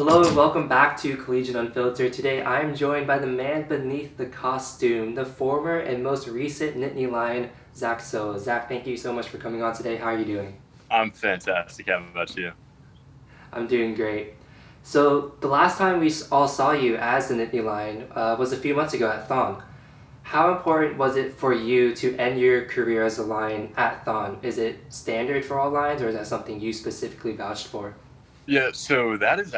Hello and welcome back to Collegian Unfiltered. Today I am joined by the man beneath the costume, the former and most recent Nittany Lion, Zach Sowa. Zach, thank you so much for coming on today. How are you doing? I'm fantastic. How about you? I'm doing great. So the last time we all saw you as the Nittany Lion was a few months ago at Thon. How important was it for you to end your career as a lion at Thon? Is it standard for all lions, or is that something you specifically vouched for? Yeah, so that's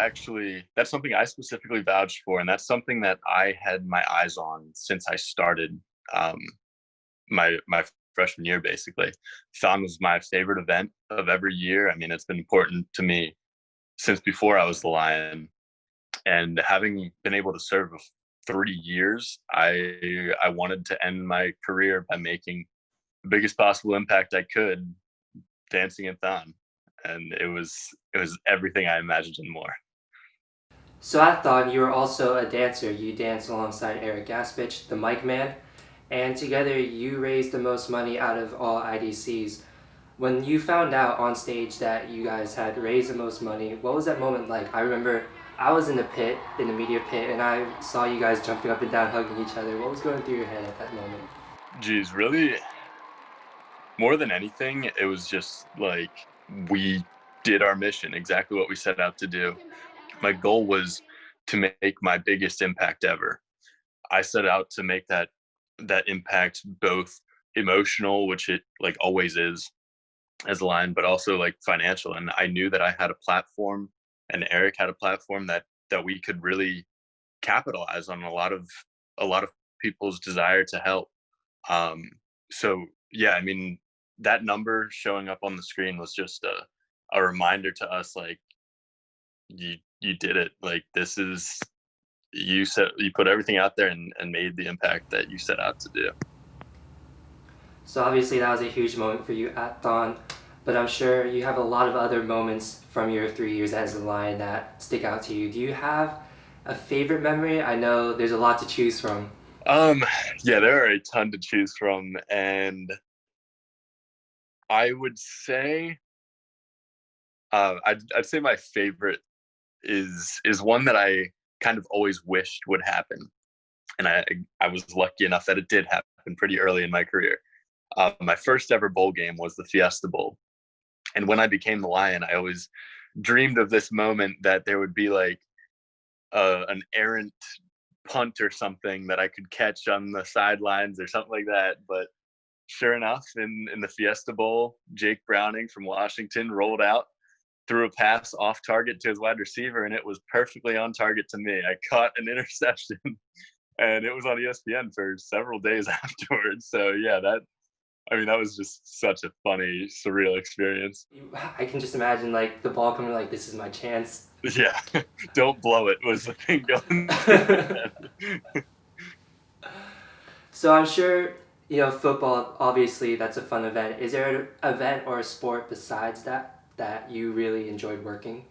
something I specifically vouched for, and that's something that I had my eyes on since I started um, my freshman year. Basically, Thon was my favorite event of every year. I mean, it's been important to me since before I was the Lion, and having been able to serve 3 years, I wanted to end my career by making the biggest possible impact I could dancing at Thon, and it was everything I imagined and more. So at Thon, you were also a dancer. You danced alongside Eric Gaspich, the mic man, and together you raised the most money out of all IDCs. When you found out on stage that you guys had raised the most money, what was that moment like? I remember I was in the pit, in the media pit, and I saw you guys jumping up and down, hugging each other. What was going through your head at that moment? Geez, really, more than anything, it was just like we did our mission, exactly what we set out to do. My goal was to make my biggest impact ever. I set out to make that impact both emotional, which it like always is as a Lion, but also like financial. And I knew that I had a platform, and Eric had a platform that we could really capitalize on a lot of people's desire to help. Um, so yeah, I mean, that number showing up on the screen was just a reminder to us, like, you did it. Like, this is, you put everything out there and made the impact that you set out to do. So obviously that was a huge moment for you at Thon, but I'm sure you have a lot of other moments from your 3 years as a lion that stick out to you. Do you have a favorite memory? I know there's a lot to choose from. Um, yeah, there are a ton to choose from, and I would say, I'd say my favorite is one that I kind of always wished would happen, and I was lucky enough that it did happen pretty early in my career. My first ever bowl game was the Fiesta Bowl, and when I became the Lion, I always dreamed of this moment that there would be like an errant punt or something that I could catch on the sidelines or something like that. But sure enough, in the Fiesta Bowl, Jake Browning from Washington rolled out, threw a pass off target to his wide receiver, and it was perfectly on target to me. I caught an interception, and it was on ESPN for several days afterwards. So yeah, that was just such a funny, surreal experience. I can just imagine like the ball coming like this is my chance. Yeah, don't blow it was the thing going through my head. So I'm sure football. Obviously, that's a fun event. Is there an event or a sport besides that you really enjoyed working?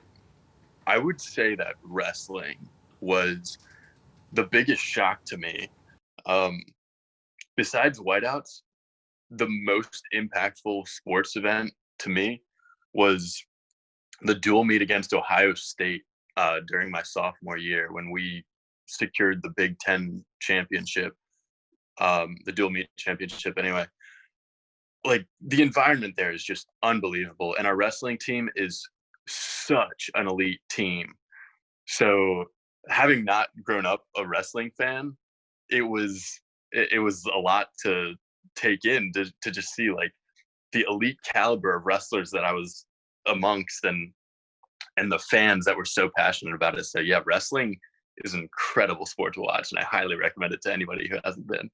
I would say that wrestling was the biggest shock to me. Um, Besides whiteouts, the most impactful sports event to me was the dual meet against Ohio State during my sophomore year when we secured the Big Ten championship, the dual meet championship. Anyway, like the environment there is just unbelievable, and our wrestling team is such an elite team. So having not grown up a wrestling fan, it was it was a lot to take in to just see like the elite caliber of wrestlers that I was amongst, and the fans that were so passionate about it. So yeah, wrestling is an incredible sport to watch, and I highly recommend it to anybody who hasn't been.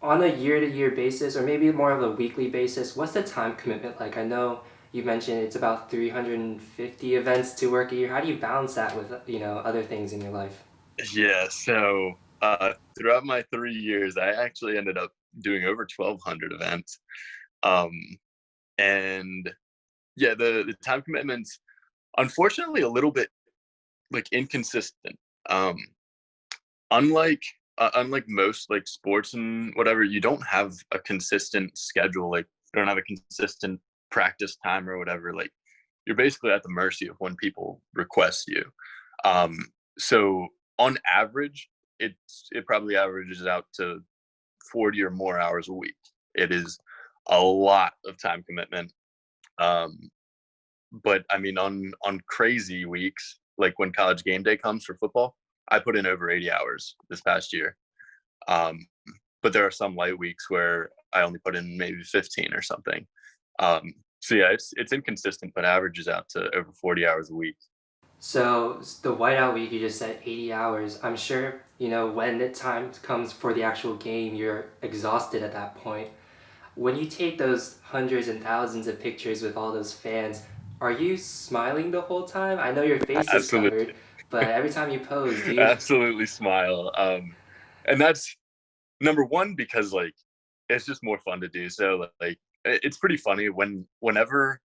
On a year-to-year basis, or maybe more of a weekly basis, what's the time commitment like? I know you mentioned it's about 350 events to work a year. How do you balance that with other things in your life? Yeah, so throughout my 3 years, I actually ended up doing over 1,200 events. Um, and yeah, the time commitments, unfortunately, a little bit like inconsistent. Um, unlike most like sports and whatever, you don't have a consistent schedule. Like you don't have a consistent practice time or whatever. Like you're basically at the mercy of when people request you. Um, so on average, it probably averages out to 40 or more hours a week. It is a lot of time commitment. Um, but I mean, on crazy weeks, like when college game day comes for football, I put in over 80 hours this past year. Um, but there are some light weeks where I only put in maybe 15 or something. So yeah, it's inconsistent, but averages out to over 40 hours a week. So the whiteout week, you just said 80 hours. I'm sure, when the time comes for the actual game, you're exhausted at that point. When you take those hundreds and thousands of pictures with all those fans, are you smiling the whole time? I know your face is Absolutely, covered, but every time you pose, do you? absolutely smile. And that's number one because like it's just more fun to do. So like it's pretty funny whenever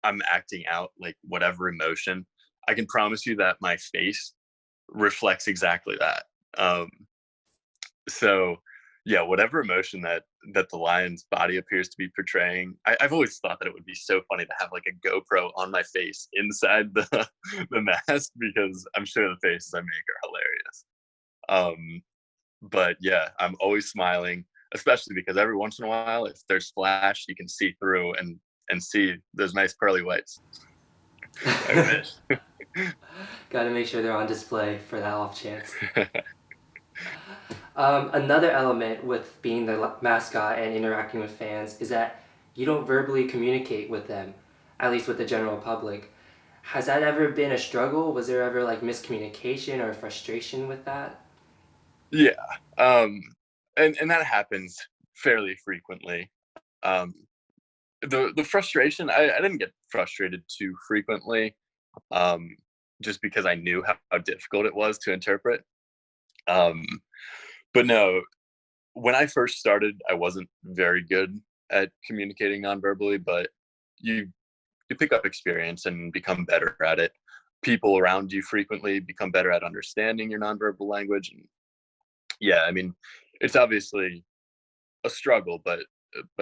I'm acting out like whatever emotion, I can promise you that my face reflects exactly that. Um, so yeah, whatever emotion that the lion's body appears to be portraying, I've always thought that it would be so funny to have like a GoPro on my face inside the the mask because I'm sure the faces I make are hilarious. But yeah, I'm always smiling, especially because every once in a while, if there's flash, you can see through and see those nice pearly whites. I wish. Got to make sure they're on display for that off chance. Another element with being the mascot and interacting with fans is that you don't verbally communicate with them, at least with the general public. Has that ever been a struggle? Was there ever like miscommunication or frustration with that? Yeah, um, and that happens fairly frequently. Um, the frustration, I didn't get frustrated too frequently, um, just because I knew how difficult it was to interpret. Um, but no, when I first started, I wasn't very good at communicating nonverbally, but you you pick up experience and become better at it. People around you frequently become better at understanding your nonverbal language. And yeah, I mean, it's obviously a struggle, but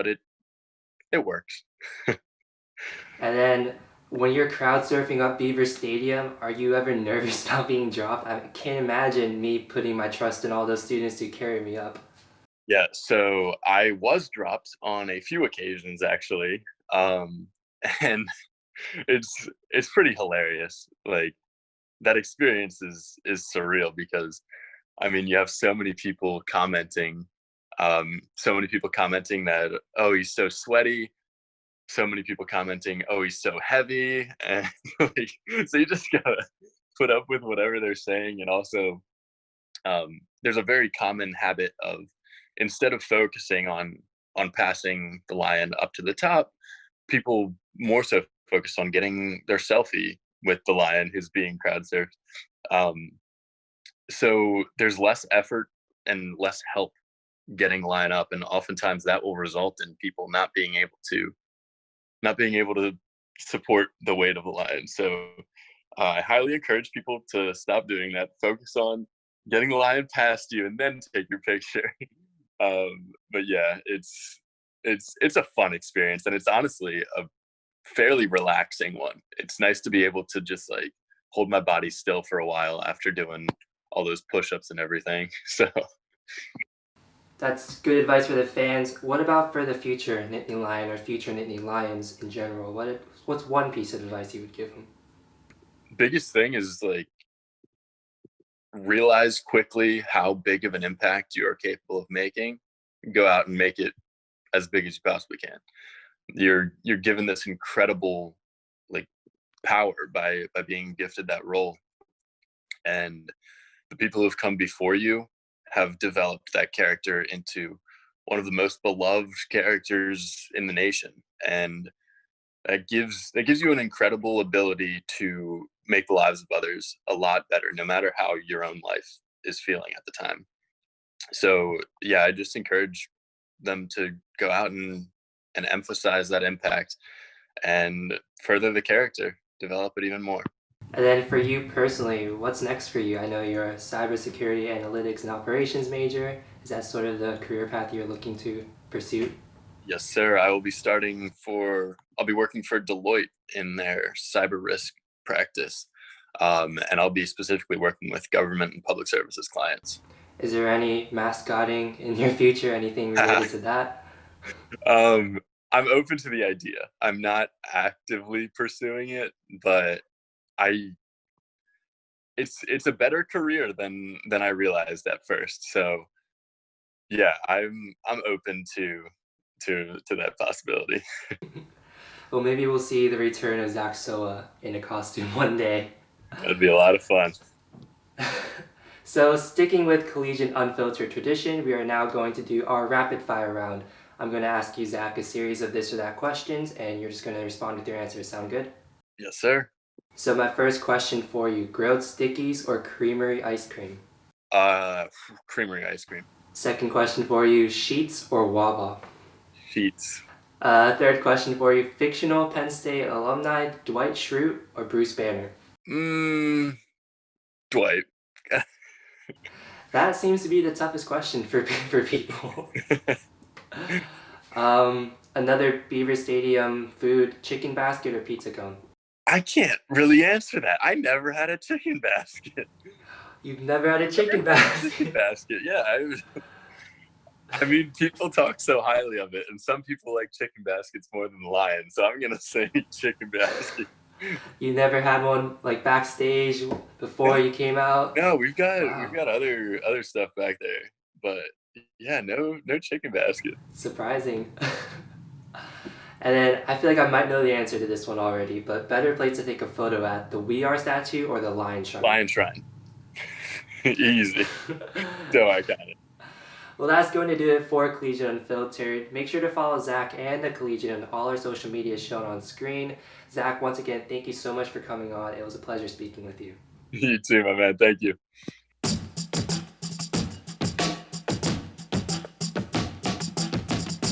it works. And then when you're crowd surfing up Beaver Stadium, are you ever nervous about being dropped? I can't imagine me putting my trust in all those students to carry me up. Yeah, so I was dropped on a few occasions actually, um, and it's pretty hilarious. Like that experience is surreal because I mean you have so many people commenting that oh he's so sweaty, so many people commenting oh he's so heavy, and like so you just gotta put up with whatever they're saying, and also there's a very common habit of instead of focusing on passing the lion up to the top, people more so focus on getting their selfie with the lion who's being crowd surfed. Um, so there's less effort and less help getting the lion up, and oftentimes that will result in people not being able to support the weight of the lion. So I highly encourage people to stop doing that. Focus on getting the lion past you, and then take your picture. But yeah, it's a fun experience, and it's honestly a fairly relaxing one. It's nice to be able to just like hold my body still for a while after doing all those push-ups and everything. So That's good advice for the fans. What about for the future Nittany Lion or future Nittany Lions in general? What's one piece of advice you would give them? biggest thing is like realize quickly how big of an impact you are capable of making. Go out and make it as big as you possibly can. You're given this incredible like power by being gifted that role, and the people who have come before you have developed that character into one of the most beloved characters in the nation, and that gives you an incredible ability to make the lives of others a lot better no matter how your own life is feeling at the time. So yeah, I just encourage them to go out and emphasize that impact and further the character, develop it even more. And then for you personally, what's next for you? I know you're a cybersecurity analytics and operations major. Is that sort of the career path you're looking to pursue? Yes, sir. I'll be working for Deloitte in their cyber risk practice. And I'll be specifically working with government and public services clients. Is there any mascotting in your future? Anything related to that? um, I'm open to the idea. I'm not actively pursuing it, but I it's a better career than I realized at first. So yeah, I'm open to that possibility. Well, maybe we'll see the return of Zach Sowa in a costume one day. That'd be a lot of fun. So, sticking with Collegian Unfiltered tradition, we are now going to do our rapid fire round. I'm going to ask you, Zach, a series of this or that questions, and you're just going to respond with your answers. Sound good? Yes, sir. So, my first question for you, grilled stickies or creamery ice cream? Creamery ice cream. Second question for you, sheets or Wawa? Sheets. Third question for you, fictional Penn State alumni, Dwight Schrute or Bruce Banner? Dwight. That seems to be the toughest question for people. Another Beaver Stadium food, chicken basket or pizza cone? I can't really answer that. I never had a chicken basket. You've never had a chicken basket? Chicken basket, yeah. I mean, people talk so highly of it, and some people like chicken baskets more than the Lion, so I'm gonna say chicken basket. You never had one like backstage before you came out? No, we've got other stuff back there, but yeah, no chicken basket. Surprising. And then I feel like I might know the answer to this one already, but better place to take a photo at, the We Are statue or the Lion Shrine? Lion Shrine. Easy. So I got it. Well, that's going to do it for Collegian Unfiltered. Make sure to follow Zach and the Collegian on all our social media shown on screen. Zach, once again, thank you so much for coming on. It was a pleasure speaking with you. You too, my man. Thank you.